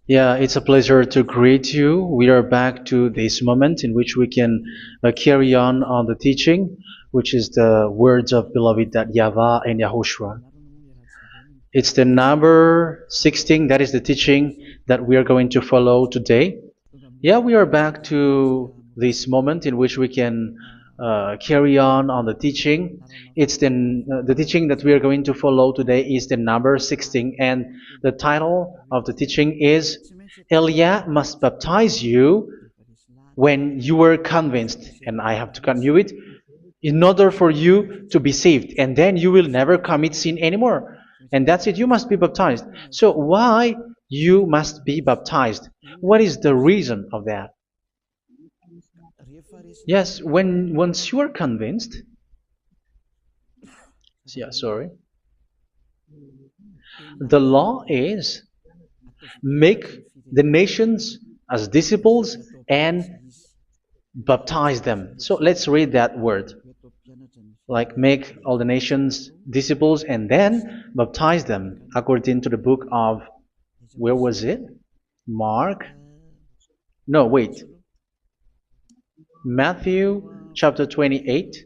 Yeah, it's a pleasure to greet you. We are back to this moment in which we can carry on the teaching, which is the words of beloved that YAHVAH and YAHOSHUA. It's the number 16, that is the teaching that we are going to follow today. Yeah, we are back to this moment in which we can carry on the teaching. It's the teaching that we are going to follow today is the number 16, and the title of the teaching is Elia must baptize you when you were convinced, and I have to continue it, in order for you to be saved, and then you will never commit sin anymore. And that's it, you must be baptized. So why you must be baptized? What is the reason of that? Yes, once you are convinced, yeah, sorry, the law is make the nations as disciples and baptize them. So let's read that word. Like make all the nations disciples and then baptize them according to the book of, where was it? Mark? No, wait. Matthew chapter 28.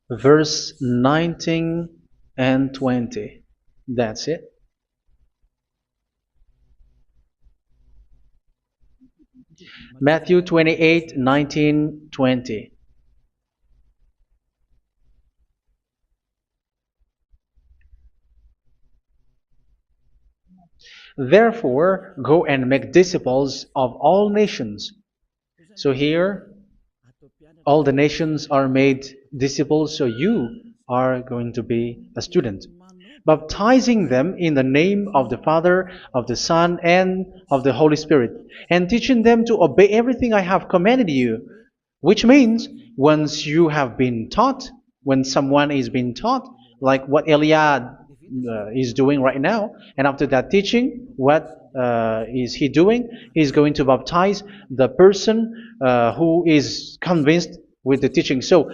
Verse 19 and 20. That's it. Matthew 28, 19, 20. Therefore, go and make disciples of all nations. So here, all the nations are made disciples, so you are going to be a student. Baptizing them in the name of the Father, of the Son, and of the Holy Spirit, and teaching them to obey everything I have commanded you. Which means, once you have been taught, when someone is being taught, like what Eliad is doing right now, and after that teaching, what is he doing? He's going to baptize the person who is convinced with the teaching. So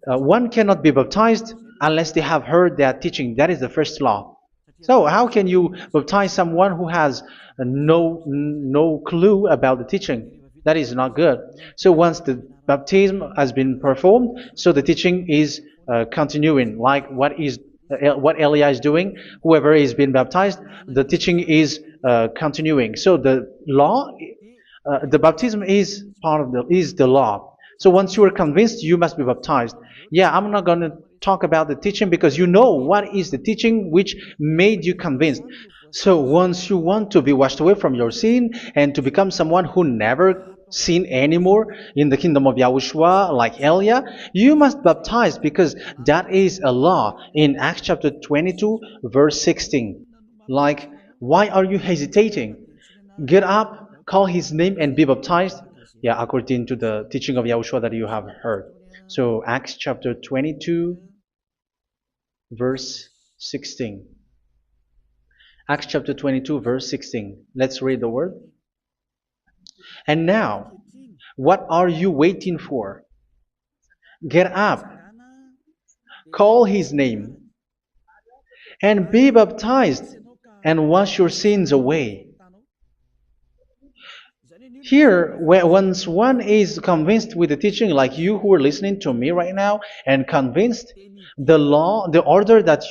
one cannot be baptized unless they have heard that teaching. That is the first law. So how can you baptize someone who has no clue about the teaching? That is not good. So once the baptism has been performed, so the teaching is continuing. Like what Elijah is doing, whoever is being baptized, the teaching is continuing. So the law, the baptism is part of the law. So once you are convinced, you must be baptized. Yeah, I'm not going to talk about the teaching because you know what is the teaching which made you convinced. So once you want to be washed away from your sin and to become someone who never sin anymore in the kingdom of Yahushua, like Elia, you must baptize because that is a law in Acts chapter 22, verse 16. Like, why are you hesitating? Get up, call his name, and be baptized. Yeah, according to the teaching of Yahushua that you have heard. So Acts chapter 22, verse 16. Acts chapter 22, verse 16. Let's read the word. And now, what are you waiting for? Get up, call his name, and be baptized, and wash your sins away. Here, once one is convinced with the teaching, like you who are listening to me right now, and convinced, the law, the order that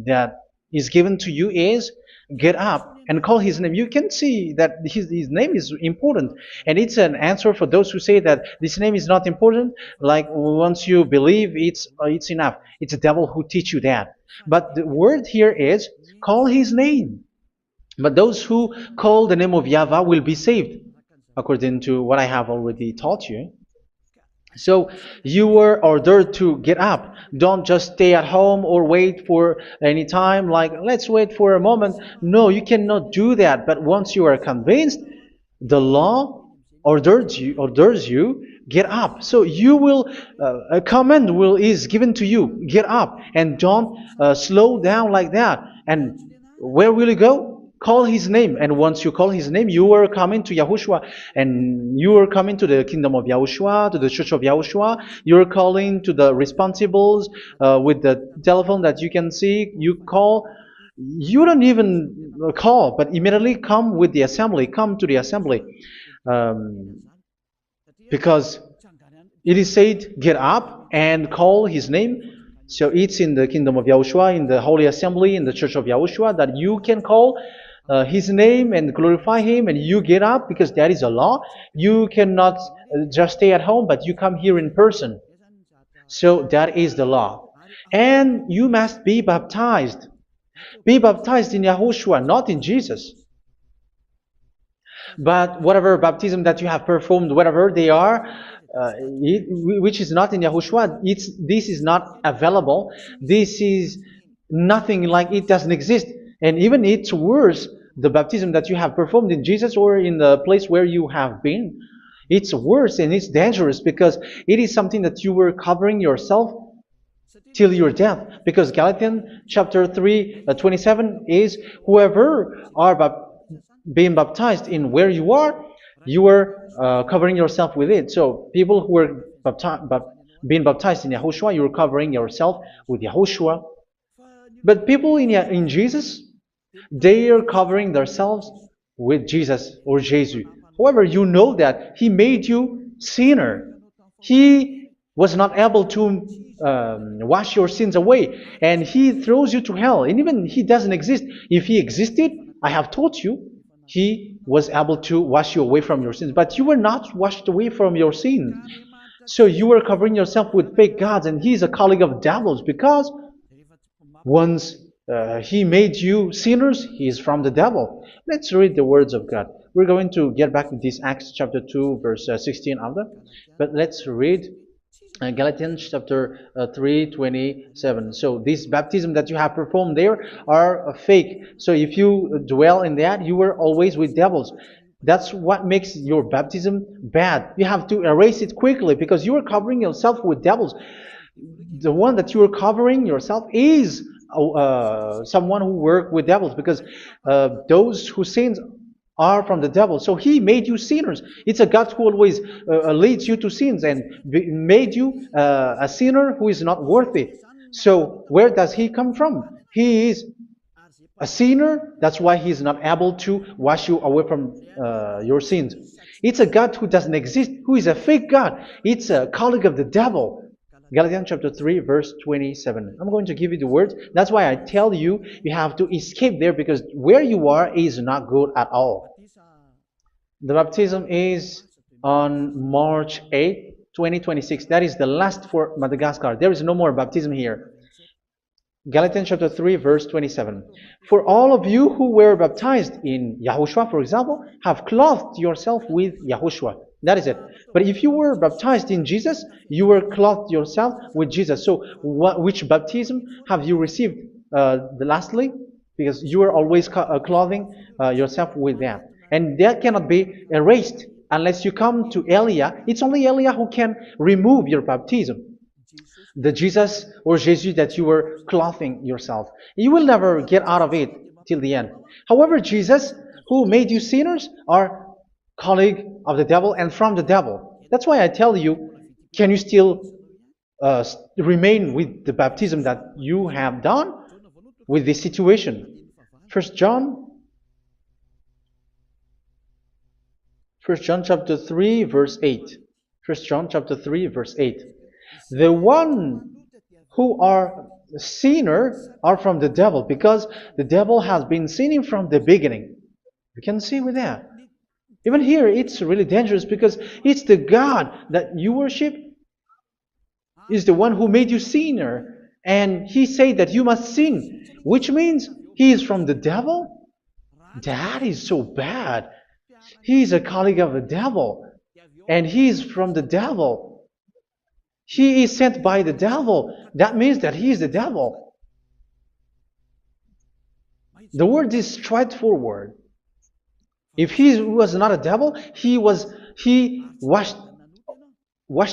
that is given to you is get up and call his name. You can see that his name is important, and it's an answer for those who say that this name is not important. Like once you believe, it's enough. It's the devil who teach you that. But the word here is call his name. But those who call the name of YAHVAH will be saved, according to what I have already taught you. So you were ordered to get up. Don't just stay at home or wait for any time, like let's wait for a moment. No, you cannot do that. But once you are convinced, the law orders you get up. So you will a command is given to you. Get up and don't slow down like that. And where will you go? call his name. And once you call his name, you are coming to Yahushua. And you are coming to the kingdom of Yahushua, to the church of Yahushua. You are calling to the responsibles with the telephone that you can see. You call. You don't even call, but immediately come with the assembly. Come to the assembly. Um, because it is said, get up and call his name. So it's in the kingdom of Yahushua, in the holy assembly, in the church of Yahushua, that you can call his name and glorify him, and you get up, because that is a law. You cannot just stay at home, but you come here in person. So that is the law. And you must be baptized. Be baptized in Yahushua, not in Jesus. But whatever baptism that you have performed, whatever they are, which is not in Yahushua, this is not available. This is nothing, like it doesn't exist. And even it's worse, the baptism that you have performed in Jesus or in the place where you have been. It's worse and it's dangerous, because it is something that you were covering yourself till your death. Because Galatians chapter 3, 27 is, whoever are being baptized in where you are covering yourself with it. So people who are being baptized in Yahushua, you're covering yourself with Yahushua. But people in Jesus, they are covering themselves with Jesus or Jesus. However, you know that He made you sinner. He was not able to wash your sins away, and He throws you to hell. And even He doesn't exist. If He existed, I have told you, He was able to wash you away from your sins. But you were not washed away from your sins. So you were covering yourself with fake gods, and He is a colleague of devils, because once He made you sinners, He is from the devil. Let's read the words of God. We're going to get back to this Acts chapter 2, verse 16 after. But let's read Galatians chapter 3, 27. So this baptism that you have performed there are fake. So if you dwell in that, you were always with devils. That's what makes your baptism bad. You have to erase it quickly, because you are covering yourself with devils. The one that you are covering yourself is someone who works with devils, because those who sins are from the devil. So He made you sinners. It's a God who always leads you to sins, and made you a sinner who is not worthy. So where does He come from? He is a sinner. That's why He is not able to wash you away from your sins. It's a God who doesn't exist, who is a fake God. It's a colleague of the devil. Galatians chapter 3, verse 27. I'm going to give you the words. That's why I tell you, you have to escape there, because where you are is not good at all. The baptism is on March 8, 2026. That is the last for Madagascar. There is no more baptism here. Galatians chapter 3, verse 27. For all of you who were baptized in Yahushua, for example, have clothed yourself with Yahushua. That is it. But if you were baptized in Jesus, you were clothed yourself with Jesus. So which baptism have you received lastly? Because you are always clothing yourself with that. And that cannot be erased unless you come to Eliah. It's only Eliah who can remove your baptism. The Jesus or Jesus that you were clothing yourself. You will never get out of it till the end. However, Jesus, who made you sinners, are colleague of the devil and from the devil. That's why I tell you, can you still remain with the baptism that you have done with this situation? First John chapter 3, verse 8. First John chapter 3, verse 8. The one who are sinner are from the devil, because the devil has been sinning from the beginning. You can see with that. Even here, it's really dangerous, because it's the God that you worship is the one who made you sinner, and He said that you must sin, which means He is from the devil. That is so bad. He is a colleague of the devil, and He is from the devil. He is sent by the devil. That means that He is the devil. The word is straightforward. If He was not a devil, He washed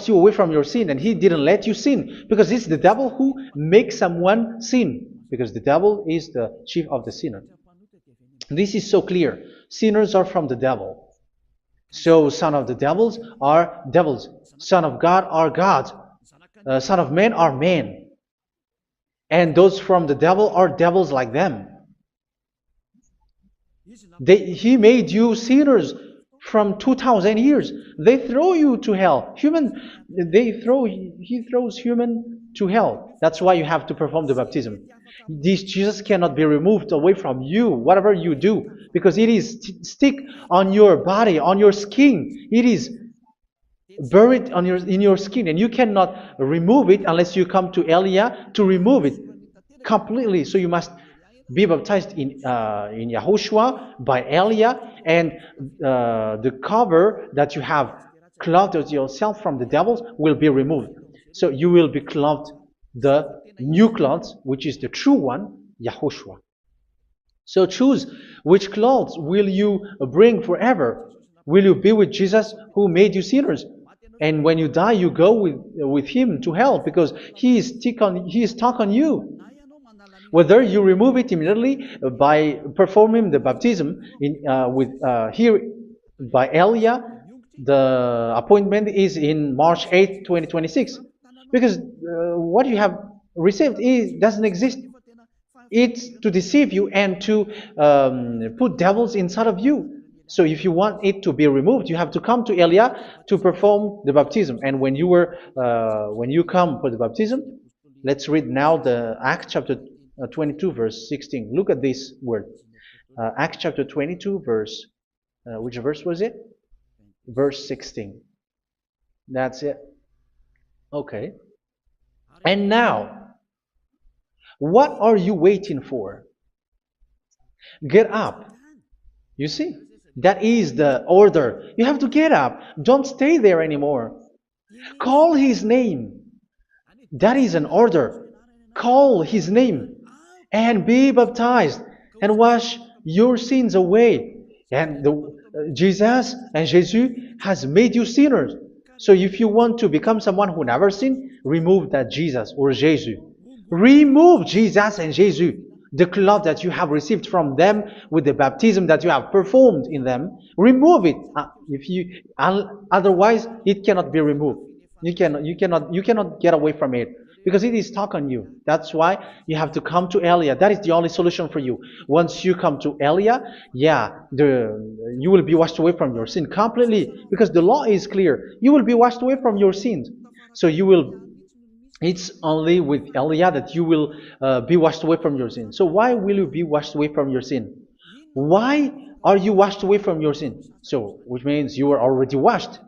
you away from your sin, and He didn't let you sin, because it's the devil who makes someone sin, because the devil is the chief of the sinner. This is so clear. Sinners are from the devil. So son of the devils are devils. Son of God are gods. Son of men are men. And those from the devil are devils like them. He made you sinners from 2,000 years. They throw you to hell. He throws human to hell. That's why you have to perform the baptism. This Jesus cannot be removed away from you, whatever you do, because it is stick on your body, on your skin. It is buried in your skin, and you cannot remove it unless you come to Elia to remove it completely. So you must be baptized in Yahushua by Elia, and the cover that you have clothed yourself from the devils will be removed. So you will be clothed the new clothes, which is the true one, Yahushua. So choose which clothes will you bring forever. Will you be with Jesus who made you sinners? And when you die, you go with him to hell because he is stuck on you. Whether you remove it immediately by performing the baptism here by Elia, the appointment is in March 8, 2026. Because what you have received doesn't exist. It's to deceive you and to put devils inside of you. So if you want it to be removed, you have to come to Elia to perform the baptism. And when you come for the baptism, let's read now the Acts chapter 22 verse 16. Look at this word. Acts chapter 22 verse, which verse was it? Verse 16. That's it. Okay. And now, what are you waiting for? Get up. You see, that is the order. You have to get up. Don't stay there anymore. Call his name. That is an order. Call his name and be baptized and wash your sins away. And Jesus has made you sinners. So if you want to become someone who never sinned, remove that Jesus or Jesus. Remove Jesus and Jesus, the cloth that you have received from them with the baptism that you have performed in them. Remove it. Otherwise, it cannot be removed. You cannot get away from it because it is stuck on you. That's why you have to come to Elia. That is the only solution for you. Once you come to Elia, you will be washed away from your sin completely because the law is clear. You will be washed away from your sins. So it's only with Elia that you will be washed away from your sin. So why will you be washed away from your sin? Why are you washed away from your sin? So, which means you were already washed.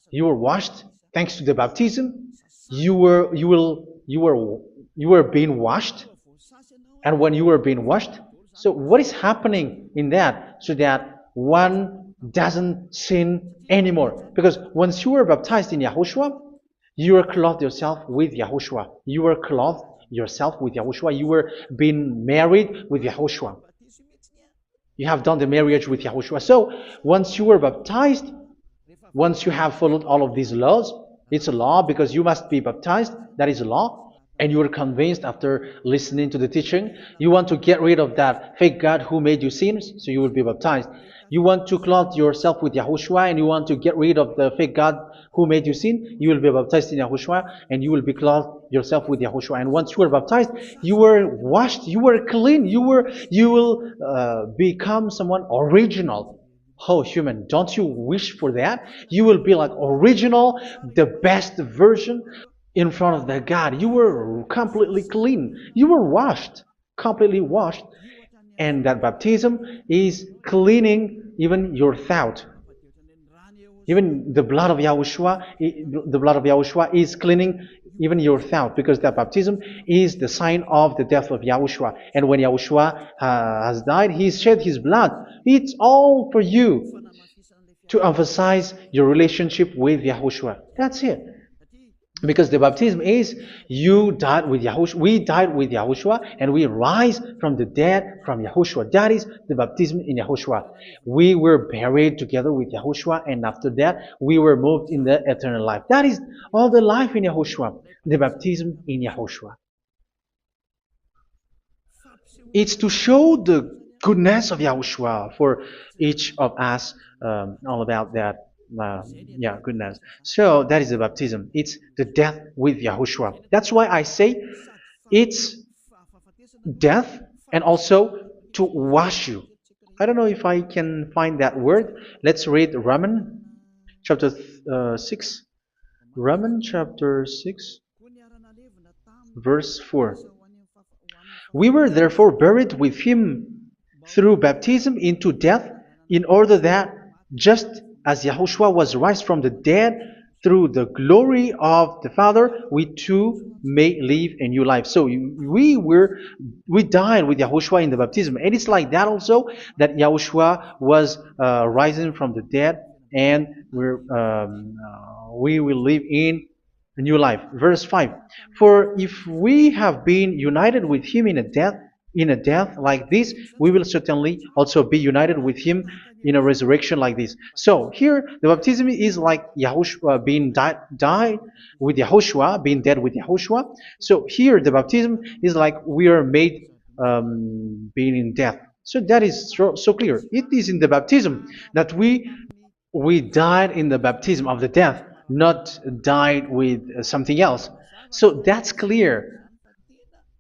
You were washed thanks to the baptism. You were being washed, and when you were being washed, so what is happening in that? So that one doesn't sin anymore. Because once you were baptized in Yahushua, you were clothed yourself with Yahushua. You were clothed yourself with Yahushua. You were being married with Yahushua. You have done the marriage with Yahushua. So once you were baptized, once you have followed all of these laws, it's a law because you must be baptized. That is a law. And you are convinced after listening to the teaching, you want to get rid of that fake God who made you sinners, so you will be baptized. You want to clothe yourself with Yahushua and you want to get rid of the fake God who made you sin, you will be baptized in Yahushua and you will be clothed yourself with Yahushua. And once you are baptized, you were washed, you were clean, you will become someone original. Oh, human, don't you wish for that? You will be like original, the best version in front of the God. You were completely clean. You were washed, completely washed. And that baptism is cleaning even your thought. Even the blood of Yahushua is cleaning even your thought, because that baptism is the sign of the death of Yahushua. And when Yahushua has died, he shed his blood. It's all for you to emphasize your relationship with Yahushua. That's it. Because the baptism is you died with Yahushua, we died with Yahushua, and we rise from the dead from Yahushua. That is the baptism in Yahushua. We were buried together with Yahushua, and after that we were moved in the eternal life. That is all the life in Yahushua, the baptism in Yahushua. It's to show the goodness of Yahushua for each of us, all about that. Uh, yeah, goodness. So that is the baptism. It's the death with Yahushua. That's why I say it's death and also to wash you. I don't know if I can find that word. Let's read Romans chapter 6. Romans chapter 6, verse 4. We were therefore buried with him through baptism into death, in order that, just as Yahushua was raised from the dead through the glory of the Father, we too may live a new life. So we died with Yahushua in the baptism, and it's like that also that Yahushua was rising from the dead, and we will live in a new life. Verse 5. For if we have been united with him in a death like this, we will certainly also be united with him in a resurrection like this. So here the baptism is like Yahushua being died with Yahushua, being dead with Yahushua. So here the baptism is like we are made being in death. So that is so clear. It is in the baptism that we died in the baptism of the death, not died with something else. So that's clear.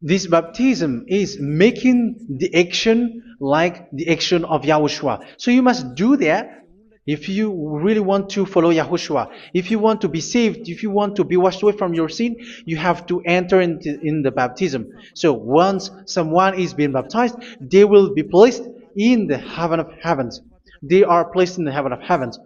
This baptism is making the action like the action of Yahushua. So you must do that if you really want to follow Yahushua. If you want to be saved, if you want to be washed away from your sin, you have to enter in the baptism. So once someone is being baptized, they will be placed in the heaven of heavens. They are placed in the heaven of heavens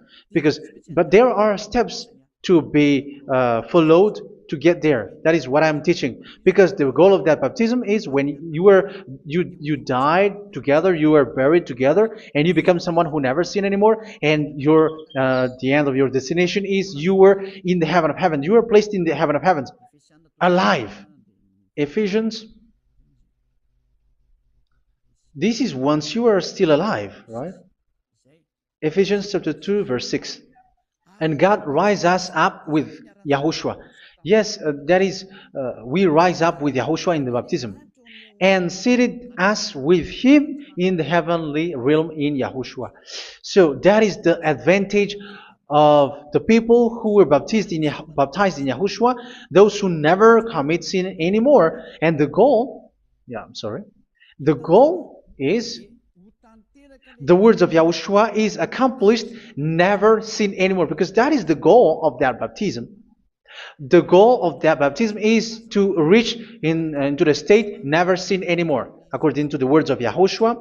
but there are steps to be followed to get there. That is what I'm teaching. Because the goal of that baptism is when you died together, you were buried together, and you become someone who never sin anymore. And the end of your destination is you were in the heaven of heaven. You were placed in the heaven of heavens, alive. Ephesians. This is once you are still alive, right? Ephesians chapter 2, verse 6. And God rise us up with Yahushua. Yes, that is, we rise up with Yahushua in the baptism. And seated us with him in the heavenly realm in Yahushua. So that is the advantage of the people who were baptized in Yahushua, those who never commit sin anymore. And the goal, the goal is the words of Yahushua is accomplished, never sin anymore, because that is the goal of that baptism. The goal of that baptism is to reach into the state never sin anymore, according to the words of Yahushua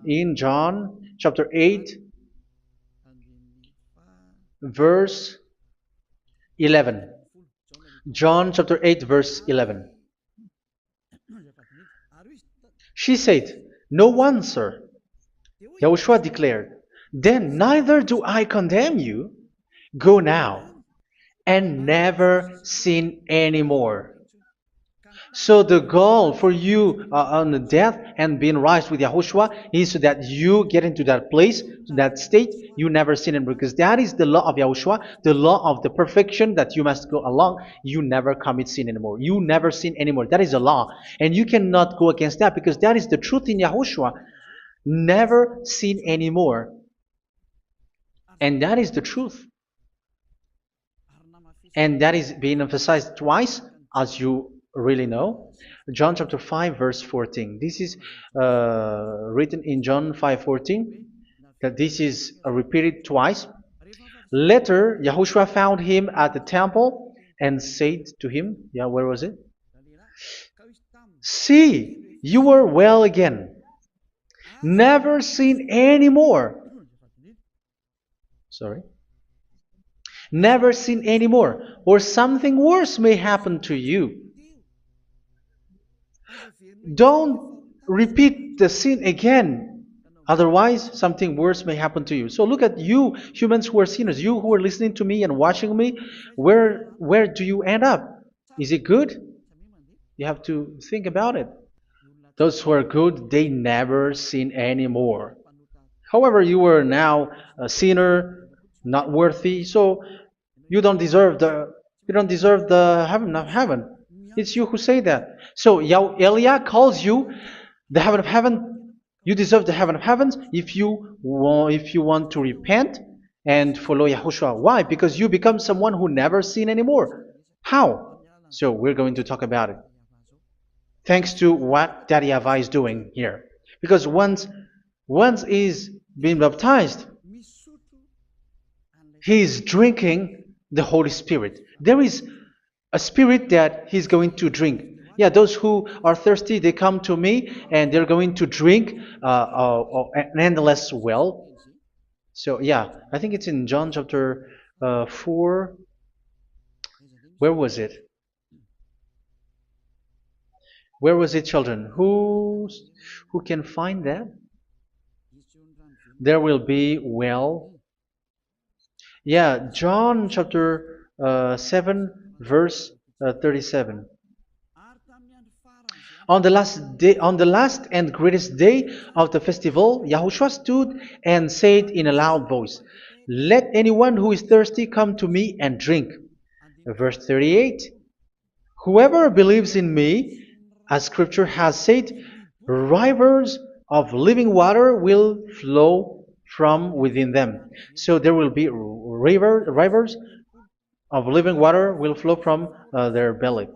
in John chapter 8, verse 11. John chapter 8, verse 11. She said, "No one, sir." Yahushua declared, "Then neither do I condemn you. Go now and never sin anymore." So the goal for you on the death and being raised with Yahushua is so that you get into that place, to that state, you never sin anymore. Because that is the law of Yahushua, the law of the perfection that you must go along. You never commit sin anymore. You never sin anymore. That is a law. And you cannot go against that because that is the truth in Yahushua. Never sin anymore. And that is the truth. And that is being emphasized twice, as you really know. John chapter 5, verse 14. This is written in John 5:14. That this is repeated twice. Later, Yahushua found him at the temple and said to him, where was it? "See, you are well again. Never sin anymore." Never sin anymore, or something worse may happen to you. Don't repeat the sin again. Otherwise, something worse may happen to you. So look at you, humans who are sinners, you who are listening to me and watching me. Where do you end up? Is it good? You have to think about it. Those who are good, they never sin anymore. However, you are now a sinner, not worthy, so you don't deserve the heaven of heaven. It's you who say that. So Eliah calls you the heaven of heaven. You deserve the heaven of heavens if you want to repent and follow Yahushua. Why? Because you become someone who never sin anymore. How? So we're going to talk about it. Thanks to what Daddy Yahvah is doing here. Because once he's been baptized, he's drinking the Holy Spirit. There is a spirit that he's going to drink. Yeah, those who are thirsty, they come to me and they're going to drink an endless well. So yeah, I think it's in John chapter 4. Where was it? Where was it, children? Who can find that? There will be well. Yeah, John chapter 7, verse 37. On the last and greatest day of the festival, Yahushua stood and said in a loud voice, "Let anyone who is thirsty come to me and drink." Verse 38. Whoever believes in me, as scripture has said, rivers of living water will flow from within them. So there will be rivers of living water will flow from their belly.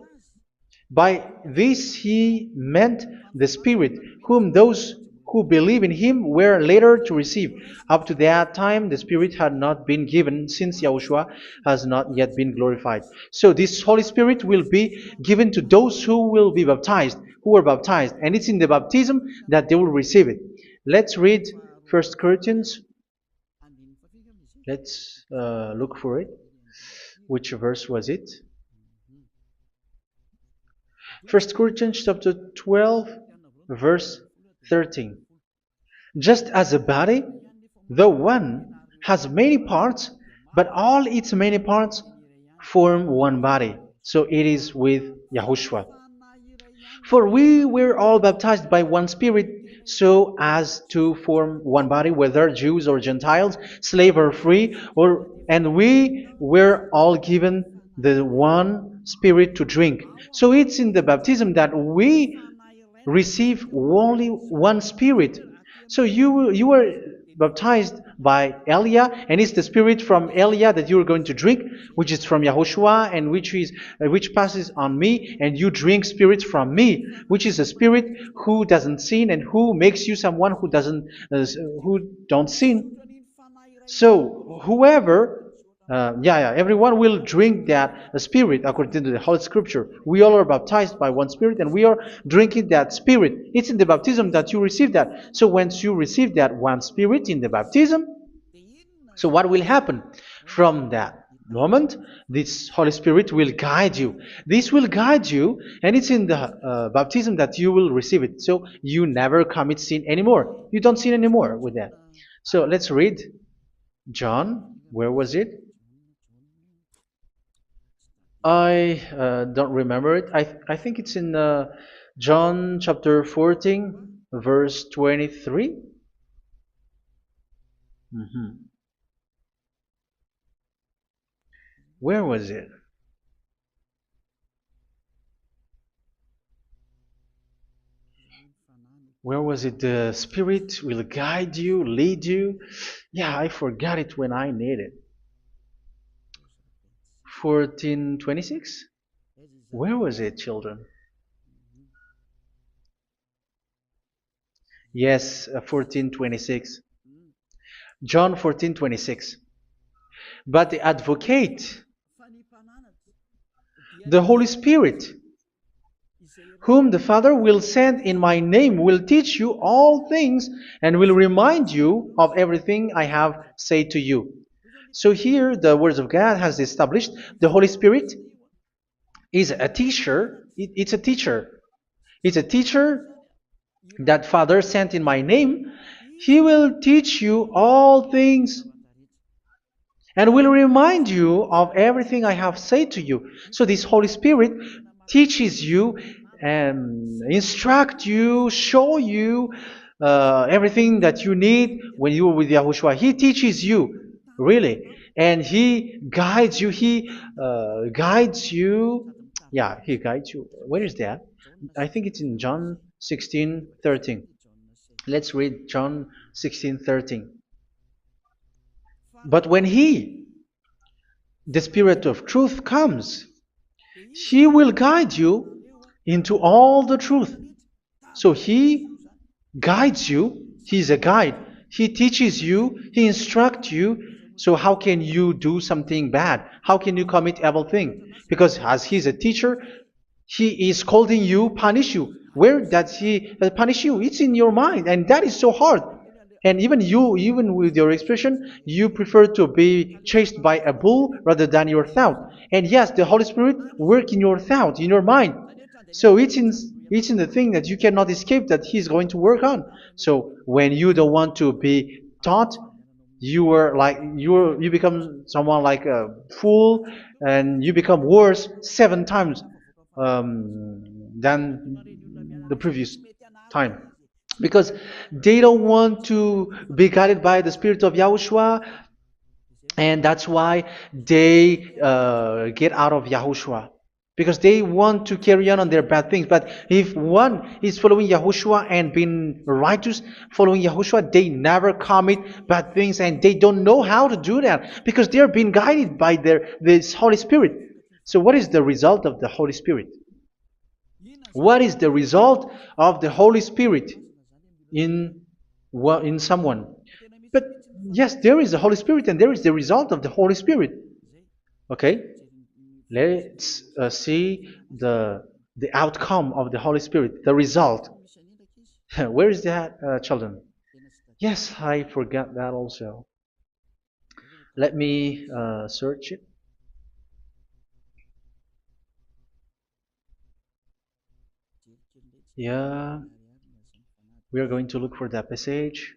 By this he meant the Spirit, whom those who believe in him were later to receive. Up to that time, the Spirit had not been given, since Yahushua has not yet been glorified. So this Holy Spirit will be given to those who will be baptized, who are baptized. And it's in the baptism that they will receive it. Let's read 1 Corinthians. Let's look for it. Which verse was it? 1 Corinthians chapter 12, verse 13. Just as a body, though one, has many parts, but all its many parts form one body. So it is with Yahushua. For we were all baptized by one Spirit, so as to form one body, whether Jews or Gentiles, slave or free, and we were all given the one Spirit to drink. So it's in the baptism that we receive only one Spirit. So you were baptized by Elia, and it's the Spirit from Elia that you are going to drink, which is from Yahushua, and which passes on me, and you drink Spirit from me, which is a Spirit who doesn't sin and who makes you someone who don't sin. So whoever everyone will drink that Spirit according to the Holy Scripture. We all are baptized by one Spirit, and we are drinking that Spirit. It's in the baptism that you receive that. So once you receive that one Spirit in the baptism, so what will happen? From that moment, this Holy Spirit will guide you. This will guide you, and it's in the baptism that you will receive it. So you never commit sin anymore. You don't sin anymore with that. So let's read John. Where was it? I don't remember it. I think it's in John chapter 14, verse 23. Where was it? Where was it? The Spirit will guide you, lead you. Yeah, I forgot it when I need it. 14:26? Where was it, children? Yes, 14:26. John 14:26. But the advocate, the Holy Spirit, whom the Father will send in my name, will teach you all things and will remind you of everything I have said to you. So here the words of God has established the Holy Spirit is a teacher. It's a teacher. It's a teacher that Father sent in my name. He will teach you all things and will remind you of everything I have said to you. So this Holy Spirit teaches you and instruct you, show you everything that you need when you are with Yahushua. He teaches you, really. And He guides you. He guides you. Yeah, He guides you. Where is that? I think it's in John 16:13. Let's read John 16:13. But when He, the Spirit of truth, comes, He will guide you into all the truth. So He guides you. He's a guide. He teaches you. He instructs you. So how can you do something bad? How can you commit evil thing? Because as He's a teacher, He is scolding you, punish you. Where does He punish you? It's in your mind, and that is so hard. And even you, even with your expression, you prefer to be chased by a bull rather than your thought. And yes, the Holy Spirit work in your thought, in your mind. So it's in the thing that you cannot escape that He's going to work on. So when you don't want to be taught, you become someone like a fool, and you become worse 7 times than the previous time, because they don't want to be guided by the Spirit of Yahushua, and that's why they get out of Yahushua, because they want to carry on their bad things. But if one is following Yahushua and being righteous, following Yahushua, they never commit bad things, and they don't know how to do that because they are being guided by this Holy Spirit. So what is the result of the Holy Spirit? What is the result of the Holy Spirit in in someone? But yes, there is the Holy Spirit, and there is the result of the Holy Spirit. Okay, let's see the outcome of the Holy Spirit, the result. Where is that, children? Yes, I forgot that also. Let me search it. Yeah, we are going to look for that passage.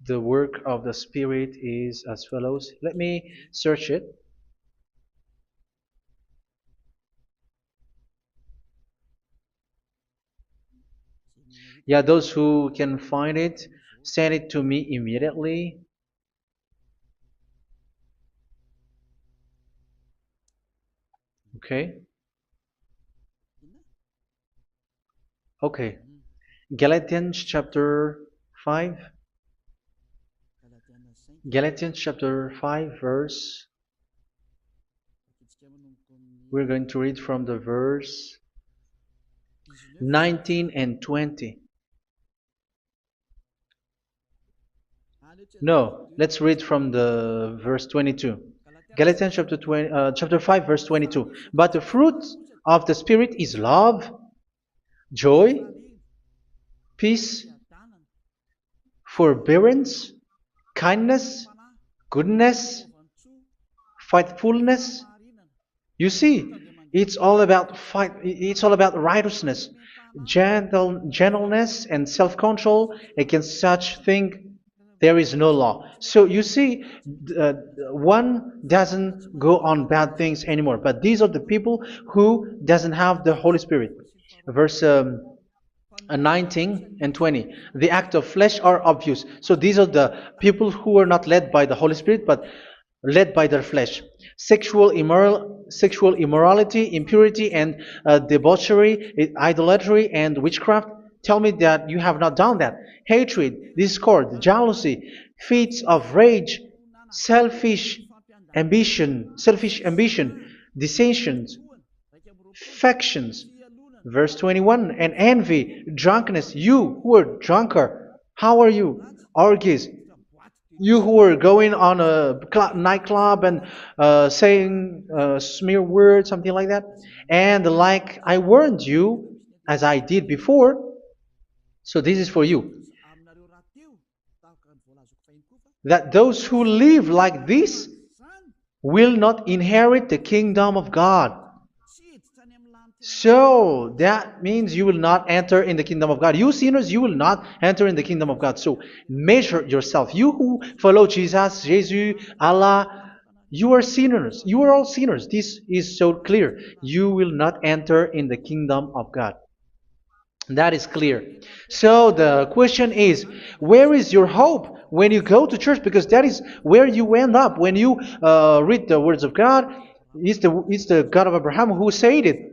The work of the Spirit is as follows. Let me search it. Yeah, those who can find it, send it to me immediately. Okay. Okay. Galatians chapter 5. Galatians chapter 5 verse. We're going to read from the verse 19 and 20. No, let's read from the verse 22. Galatians chapter 5 verse 22. But the fruit of the Spirit is love, joy, peace, forbearance, kindness, goodness, faithfulness. You see, it's all about fight. It's all about righteousness, gentleness, and self-control. Against such thing, there is no law. So you see, uh, one doesn't go on bad things anymore. But these are the people who doesn't have the Holy Spirit. Verse 19 and 20. The act of flesh are obvious. So these are the people who are not led by the Holy Spirit, but led by their flesh. Sexual immorality, impurity, and debauchery, idolatry, and witchcraft. Tell me that you have not done that. Hatred, discord, jealousy, fits of rage, selfish ambition, dissensions, factions. Verse 21, and envy, drunkenness. You who are drunkard, how are you? Orgies. You who are going on a nightclub and saying smear words, something like that. And like I warned you, as I did before, so this is for you, that those who live like this will not inherit the kingdom of God. So that means you will not enter in the kingdom of God. You sinners, you will not enter in the kingdom of God. So measure yourself. You who follow Jesus, Allah, you are sinners. You are all sinners. This is so clear. You will not enter in the kingdom of God. That is clear. So the question is, where is your hope when you go to church? Because that is where you end up. When you read the words of God, it's the God of Abraham who said it.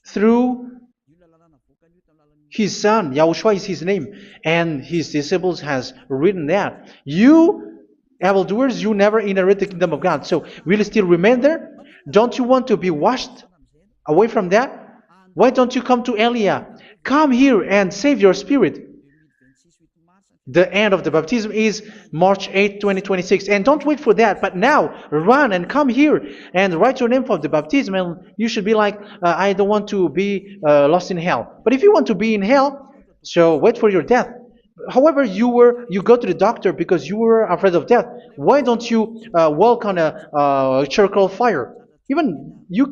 Through His son, Yahushua is his name, and his disciples has written that. You evildoers, you never inherit the kingdom of God. So will you still remain there? Don't you want to be washed away from that? Why don't you come to Elia? Come here and save your spirit. The end of the baptism is March 8th, 2026. And don't wait for that, but now run and come here and write your name for the baptism. And you should be like, I don't want to be lost in hell. But if you want to be in hell, so wait for your death. However, you go to the doctor because you were afraid of death. Why don't you walk on a charcoal fire? Even you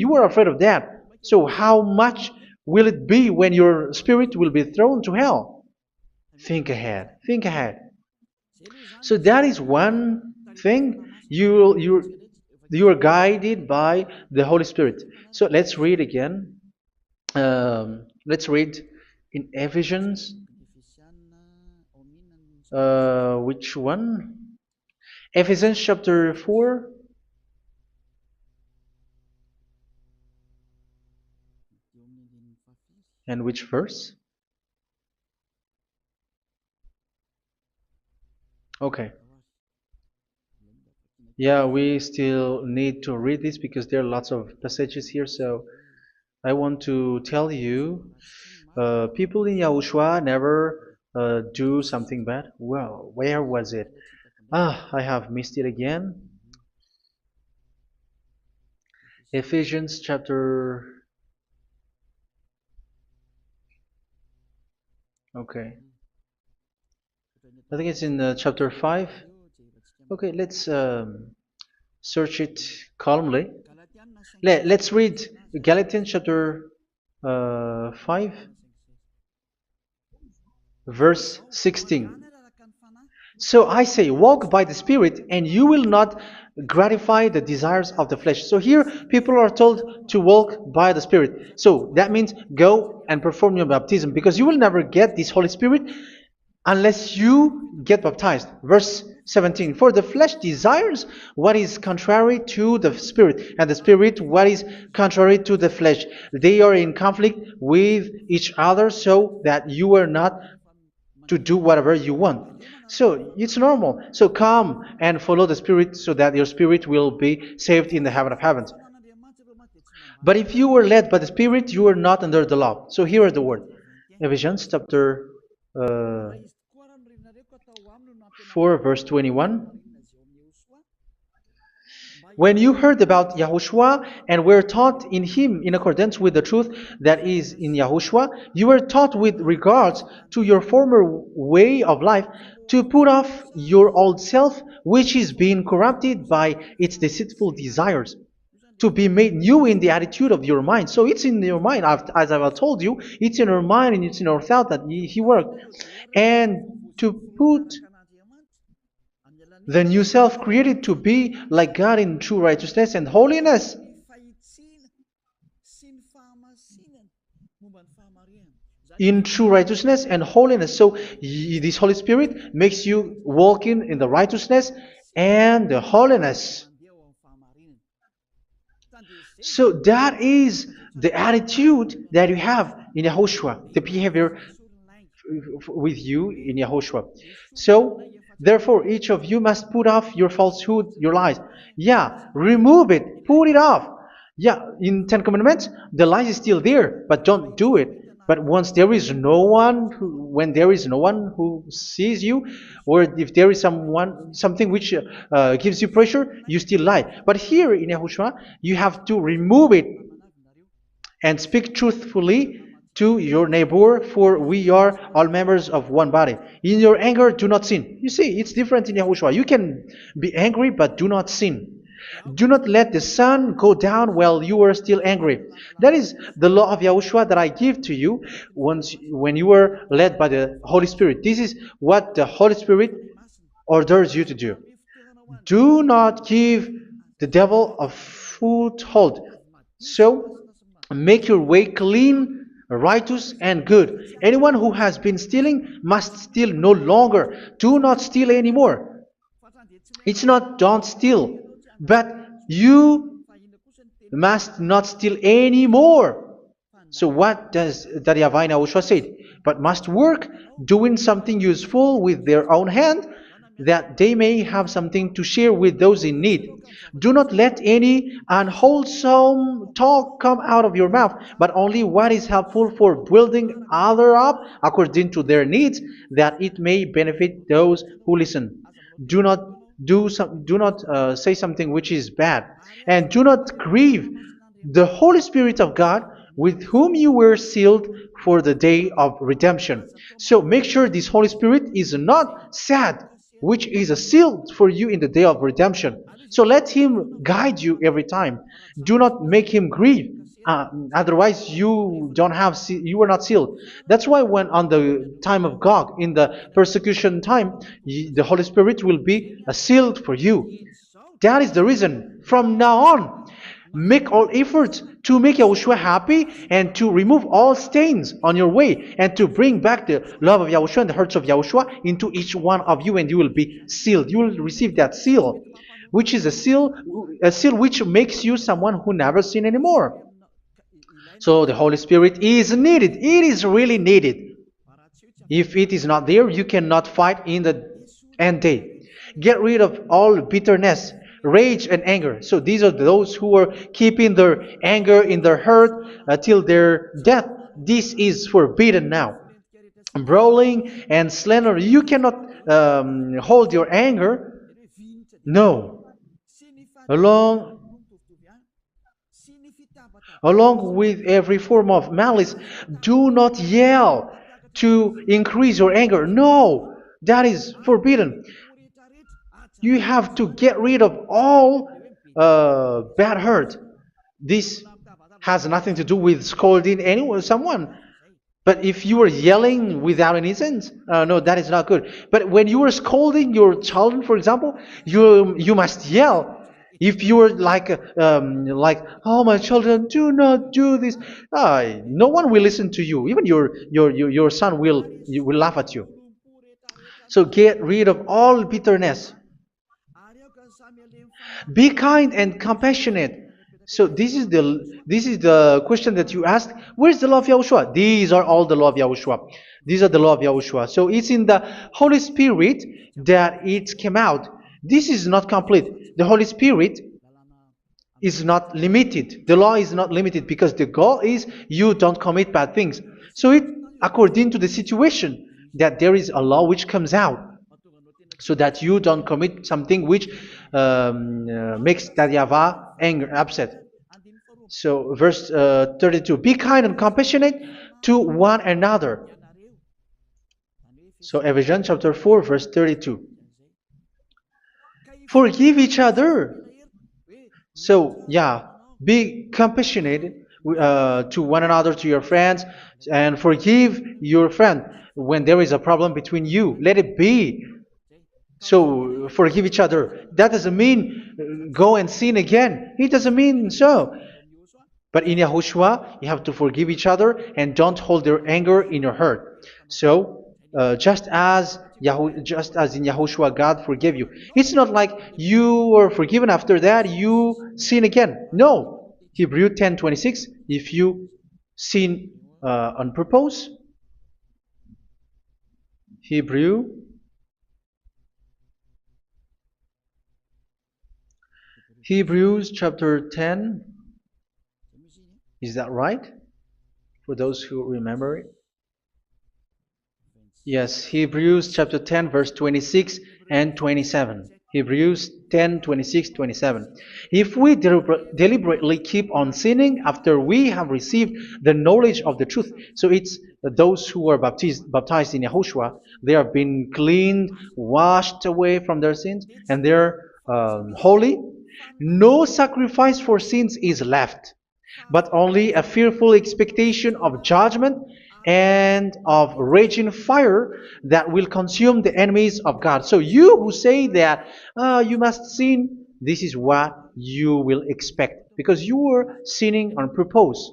were afraid of that. So how much will it be when your spirit will be thrown to hell? Think ahead. Think ahead. So that is one thing. You are guided by the Holy Spirit. So let's read again. Let's read in Ephesians. Which one? Ephesians chapter 4. And which verse? Okay. Yeah, we still need to read this because there are lots of passages here. So I want to tell you, people in Yahushua never do something bad. Well, where was it? I have missed it again. Ephesians chapter. Okay. I think it's in chapter 5. Okay, let's search it calmly. Let's read Galatians chapter 5, verse 16. So I say, walk by the Spirit, and you will not gratify the desires of the flesh. So here, people are told to walk by the Spirit. So that means go and perform your baptism, because you will never get this Holy Spirit unless you get baptized. Verse 17. For the flesh desires what is contrary to the Spirit, and the Spirit what is contrary to the flesh. They are in conflict with each other, so that you are not to do whatever you want. So it's normal. So come and follow the Spirit so that your spirit will be saved in the heaven of heavens. But if you were led by the Spirit, you are not under the law. So here are the word. Ephesians chapter 4 verse 21. When you heard about Yahushua and were taught in him in accordance with the truth that is in Yahushua, you were taught with regards to your former way of life to put off your old self, which is being corrupted by its deceitful desires, to be made new in the attitude of your mind. So it's in your mind, as I've told you, it's in our mind and it's in our thought that he worked. And to put the new self created to be like God in true righteousness and holiness. In true righteousness and holiness. So this Holy Spirit makes you walk in the righteousness and the holiness. So that is the attitude that you have in Yahushua, the behavior with you in Yahushua. So therefore, each of you must put off your falsehood, your lies. Yeah, remove it, put it off. Yeah, in Ten Commandments, the lies is still there, but don't do it. But once there is no one, when there is no one who sees you, or if there is something which gives you pressure, you still lie. But here in Yahushua, you have to remove it and speak truthfully to your neighbor, for we are all members of one body. In your anger, do not sin. You see, it's different in Yahushua. You can be angry, but do not sin. Do not let the sun go down while you are still angry. That is the law of Yahushua that I give to you when you are led by the Holy Spirit. This is what the Holy Spirit orders you to do. Do not give the devil a foothold. So, make your way clean, righteous, and good. Anyone who has been stealing must steal no longer. Do not steal anymore. It's not don't steal, but you must not steal anymore. So what does the YAHVAH YAHOSHUA say? But must work doing something useful with their own hand, that they may have something to share with those in need. Do not let any unwholesome talk come out of your mouth, but only what is helpful for building other up according to their needs, that it may benefit those who listen. Do not do not say something which is bad, and do not grieve the Holy Spirit of God, with whom you were sealed for the day of redemption. So make sure this Holy Spirit is not sad, which is a seal for you in the day of redemption. So let Him guide you every time. Do not make Him grieve. Otherwise, you are not sealed. That's why when on the time of God, in the persecution time, the Holy Spirit will be a sealed for you. That is the reason. From now on, make all efforts to make Yahushua happy and to remove all stains on your way and to bring back the love of Yahushua and the hearts of Yahushua into each one of you, and you will be sealed. You will receive that seal, which is a seal which makes you someone who never sin anymore. So the Holy Spirit is needed. It is really needed. If it is not there, you cannot fight in the end day. Get rid of all bitterness, rage, and anger. So these are those who are keeping their anger in their heart till their death. This is forbidden now. Brawling and slander. You cannot hold your anger. No. Along Along with every form of malice, do not yell to increase your anger. No, that is forbidden. You have to get rid of all bad hurt. This has nothing to do with scolding anyone, someone. But if you are yelling without any sense, no, that is not good. But when you are scolding your children, for example, you must yell. If you are like, oh my children, do not do this, no one will listen to you. Even your son will laugh at you. So get rid of all bitterness. Be kind and compassionate. So this is the question that you asked. Where's the law of Yahushua? These are all the law of Yahushua. These are the law of Yahushua. So it's in the Holy Spirit that it came out. This is not complete. The Holy Spirit is not limited. The law is not limited because the goal is you don't commit bad things. So it according to the situation that there is a law which comes out, so that you don't commit something which makes that YAHVAH angry, upset. So verse 32, be kind and compassionate to one another. So Ephesians chapter 4 verse 32. Forgive each other. So yeah, be compassionate to one another, to your friends, and forgive your friend when there is a problem between you. Let it be. So forgive each other. That doesn't mean go and sin again. It doesn't mean so. But in Yahushua, you have to forgive each other and don't hold their anger in your heart. So just as in Yahushua, God forgave you. It's not like you were forgiven after that you sin again. No. Hebrew 10:26. If you sin on purpose, Hebrews chapter 10. Is that right? For those who remember it? Yes, Hebrews chapter 10 verse 26 and 27. Hebrews 10, 26, 27. If we deliberately keep on sinning after we have received the knowledge of the truth, so it's those who are baptized in Yahushua, they have been cleaned, washed away from their sins, and they're holy. No sacrifice for sins is left, but only a fearful expectation of judgment and of raging fire that will consume the enemies of God. So you who say that you must sin, this is what you will expect, because you were sinning on purpose.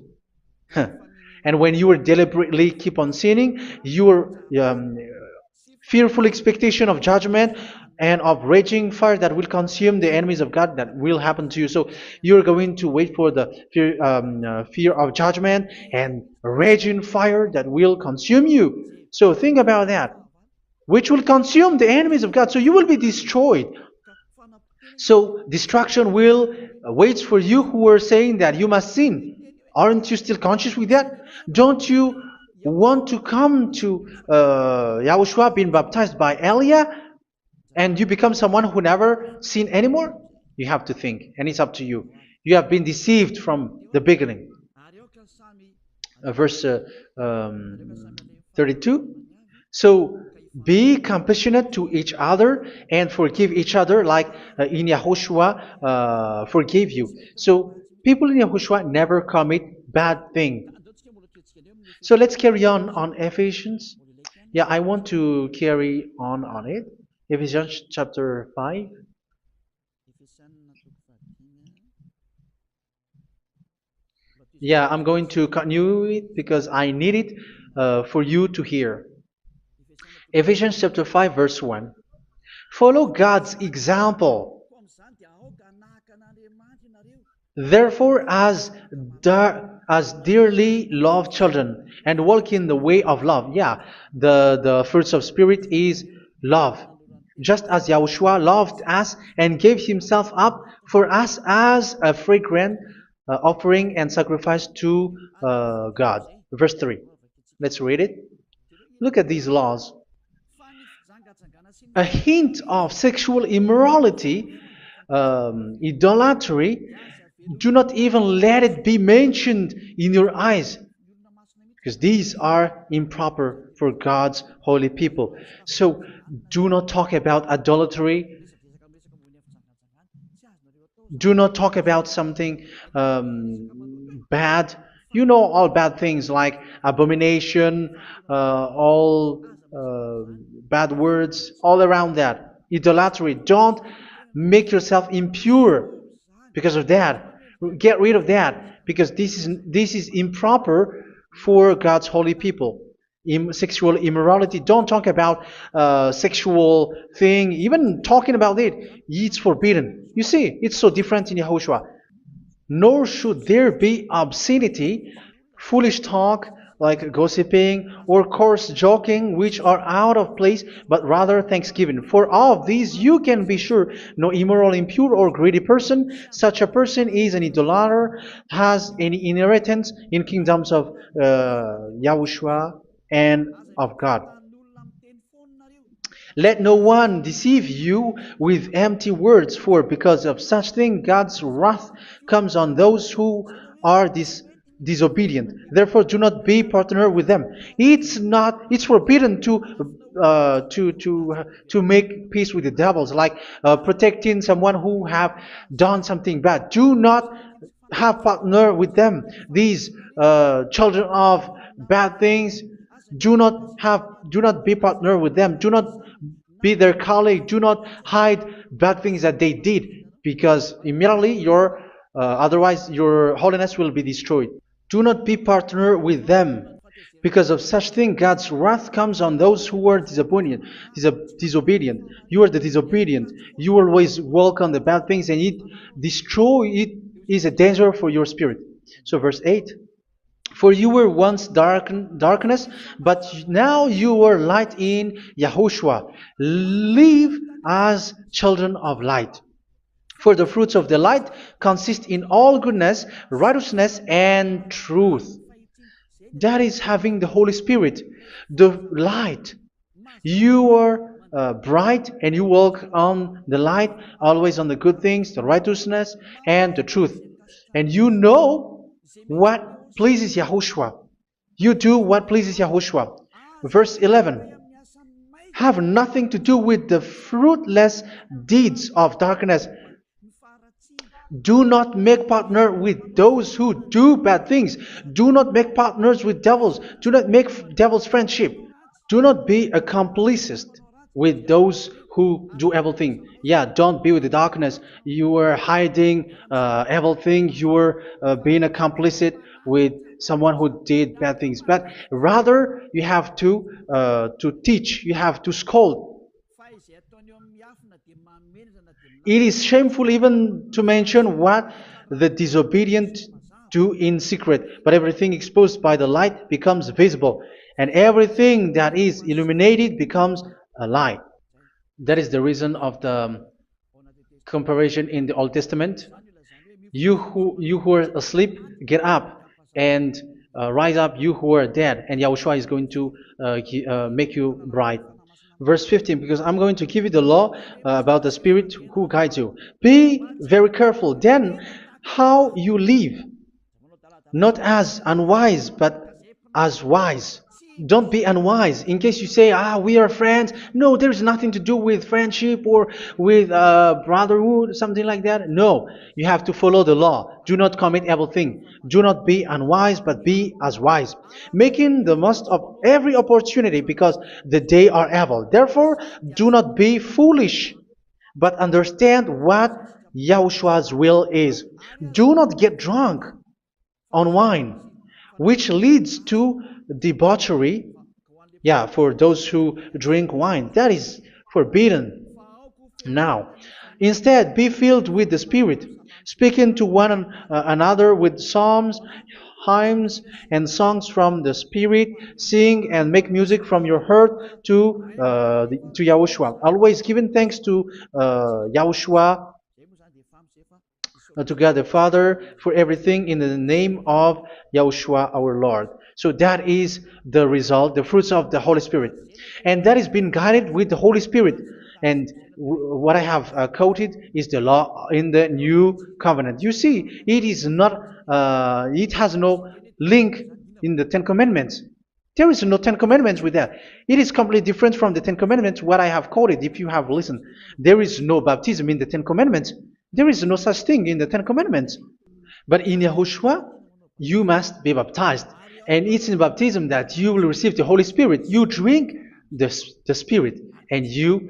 And when you deliberately keep on sinning, your fearful expectation of judgment and of raging fire that will consume the enemies of God that will happen to you. So you're going to wait for the fear of judgment and raging fire that will consume you. So think about that, which will consume the enemies of God. So you will be destroyed. So destruction will wait for you who are saying that you must sin. Aren't you still conscious with that? Don't you want to come to Yahushua being baptized by Elia and you become someone who never sin anymore? You have to think, and it's up to you. You have been deceived from the beginning. Verse 32. So be compassionate to each other and forgive each other like in Yahushua forgave you. So people in Yahushua never commit bad thing. So let's carry on Ephesians. Yeah, I want to carry on it. Ephesians chapter 5. Yeah, I'm going to continue it because I need it for you to hear. Ephesians chapter 5 verse 1. Follow God's example. Therefore, as dearly loved children, and walk in the way of love. Yeah, the fruits of spirit is love. Just as Yahushua loved us and gave himself up for us as a fragrant offering and sacrifice to God. Verse 3. Let's read it. Look at these laws. A hint of sexual immorality, idolatry, do not even let it be mentioned in your eyes, because these are improper for God's holy people. So do not talk about idolatry. Do not talk about something bad. You know all bad things like abomination, all bad words, all around that. Idolatry. Don't make yourself impure because of that. Get rid of that because this is improper for God's holy people. Sexual immorality. Don't talk about sexual thing. Even talking about it, it's forbidden. You see, it's so different in Yahushua. Nor should there be obscenity, foolish talk like gossiping or coarse joking, which are out of place, but rather thanksgiving. For of these you can be sure: no immoral, impure, or greedy person, such a person is an idolater, has any inheritance in kingdoms of Yahushua and of God. Let no one deceive you with empty words, for because of such thing God's wrath comes on those who are disobedient. Therefore, do not be partner with them. It's forbidden to make peace with the devils, like protecting someone who have done something bad. Do not have partner with them. These children of bad things, do not be partner with them. Do not be their colleague. Do not hide bad things that they did, because immediately otherwise your holiness will be destroyed. Do not be partner with them. Because of such thing, God's wrath comes on those who are disobedient. You are the disobedient. You always walk on the bad things, and it is a danger for your spirit. So verse 8. For you were once darkness, but now you are light in Yahushua. Live as children of light. For the fruits of the light consist in all goodness, righteousness, and truth. That is having the Holy Spirit, the light. You are bright and you walk on the light, always on the good things, the righteousness, and the truth. And you know what pleases Yahushua. You do what pleases Yahushua. Verse 11. Have nothing to do with the fruitless deeds of darkness. Do not make partner with those who do bad things. Do not make partners with devils. Do not make devil's friendship. Do not be a complicit with those who do evil thing. Yeah, don't be with the darkness. You are hiding evil thing. You are being a complicit with someone who did bad things. But rather, you have to teach. You have to scold. It is shameful even to mention what the disobedient do in secret, but everything exposed by the light becomes visible, and everything that is illuminated becomes a light. That is the reason of the comparison in the Old Testament. You who are asleep, get up and rise up, you who are dead, and Yahushua is going to make you bright. Verse 15, because I'm going to give you the law about the Spirit who guides you. Be very careful then how you live, not as unwise, but as wise. Don't be unwise. In case you say, we are friends. No, there's nothing to do with friendship or with brotherhood, something like that. No, you have to follow the law. Do not commit evil thing. Do not be unwise, but be as wise, making the most of every opportunity because the day are evil. Therefore, do not be foolish, but understand what Yahushua's will is. Do not get drunk on wine, which leads to debauchery. Yeah, for those who drink wine, that is forbidden now. Instead, be filled with the Spirit, speaking to one another with psalms, hymns, and songs from the Spirit. Sing and make music from your heart to Yahushua. Always giving thanks to Yahushua, to God the Father, for everything in the name of Yahushua our Lord. So that is the result, the fruits of the Holy Spirit. And that is being guided with the Holy Spirit. And what I have quoted is the law in the new covenant. You see, it is not, it has no link in the Ten Commandments. There is no Ten Commandments with that. It is completely different from the Ten Commandments, what I have quoted, if you have listened. There is no baptism in the Ten Commandments. There is no such thing in the Ten Commandments. But in Yahushua, you must be baptized. And it's in baptism that you will receive the Holy Spirit. You drink the Spirit, and you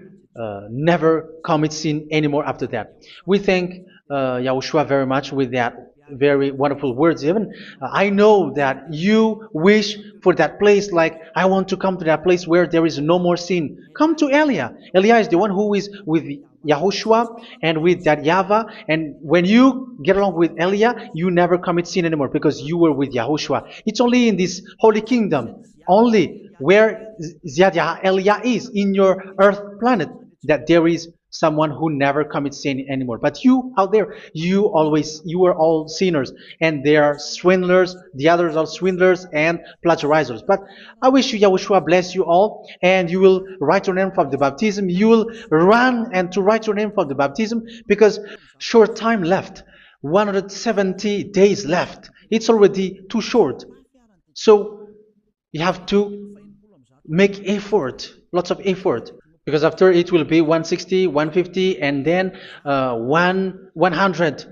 never commit sin anymore after that. We thank Yahushua very much with that very wonderful words. Even I know that you wish for that place, like I want to come to that place where there is no more sin. Come to Elia. Elia is the one who is with Yahushua and with that YAHVAH, and when you get along with Elia, you never commit sin anymore because you were with Yahushua. It's only in this holy kingdom, only where Ziad Elia is, in your earth planet, that there is someone who never commits sin anymore. But you out there, you are all sinners, and they are swindlers. The others are swindlers and plagiarizers. But I wish you, Yahushua, bless you all, and you will write your name for the baptism. You will run and to write your name for the baptism, because short time left, 170 days left. It's already too short. So you have to make effort, lots of effort, because after it will be 160, 150, and then 100.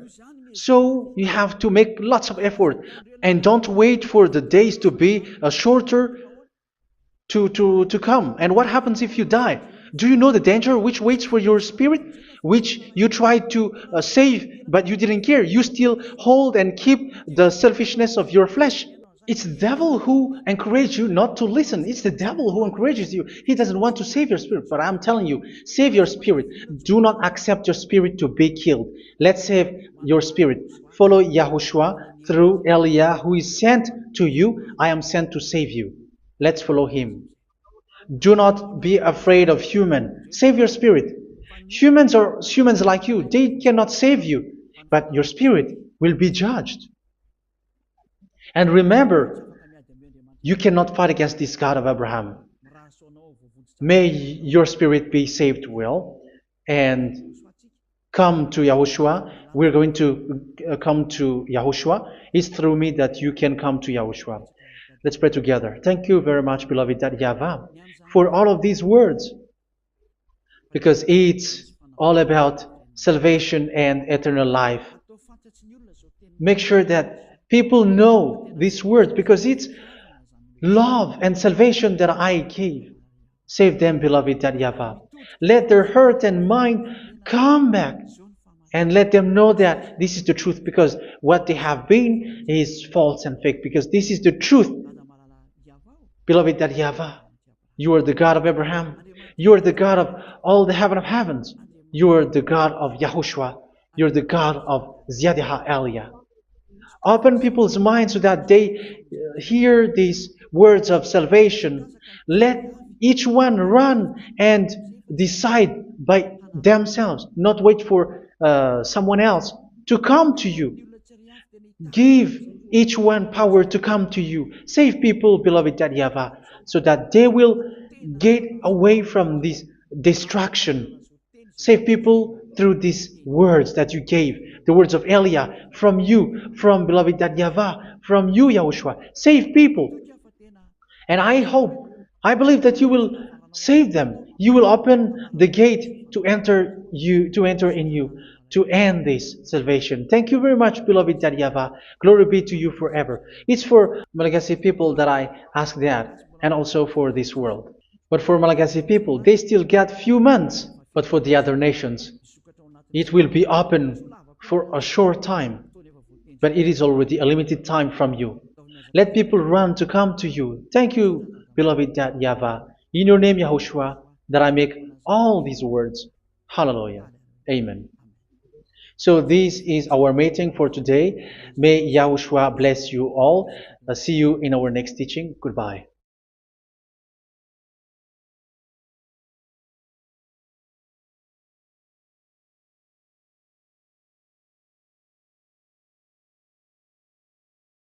So you have to make lots of effort, and don't wait for the days to be shorter to come. And what happens if you die? Do you know the danger which waits for your spirit, which you tried to save, but you didn't care? You still hold and keep the selfishness of your flesh. It's the devil who encourages you not to listen. It's the devil who encourages you. He doesn't want to save your spirit. But I'm telling you, save your spirit. Do not accept your spirit to be killed. Let's save your spirit. Follow Yahushua through Elia, who is sent to you. I am sent to save you. Let's follow him. Do not be afraid of human. Save your spirit. Humans are humans like you. They cannot save you. But your spirit will be judged. And remember, you cannot fight against this God of Abraham. May your spirit be saved well and come to Yahushua. We're going to come to Yahushua. It's through me that you can come to Yahushua. Let's pray together. Thank you very much, beloved YAHVAH, for all of these words, because it's all about salvation and eternal life. Make sure that people know these words, because it's love and salvation that I gave. Save them, beloved YAHVAH. Let their heart and mind come back, and let them know that this is the truth, because what they have been is false and fake, because this is the truth. Beloved YAHVAH, you are the God of Abraham. You are the God of all the heaven of heavens. You're the God of Yahushua. You're the God of Ziyadha Elia. Open people's minds so that they hear these words of salvation. Let each one run and decide by themselves, not wait for someone else to come to you. Give each one power to come to you. Save people, beloved Yahavah, so that they will get away from this destruction. Save people through these words that you gave, the words of Elia, from you, from beloved Yahavah, from you, Yahushua. Save people. And I hope, I believe that you will save them. You will open the gate to enter in you, to end this salvation. Thank you very much, beloved Yahavah. Glory be to you forever. It's for Malagasy people that I ask that, and also for this world. But for Malagasy people, they still get few months. But for the other nations, it will be open for a short time. But it is already a limited time from you. Let people run to come to you. Thank you, beloved Yahavah. In your name, Yahushua, that I make all these words. Hallelujah. Amen. So this is our meeting for today. May Yahushua bless you all. See you in our next teaching. Goodbye.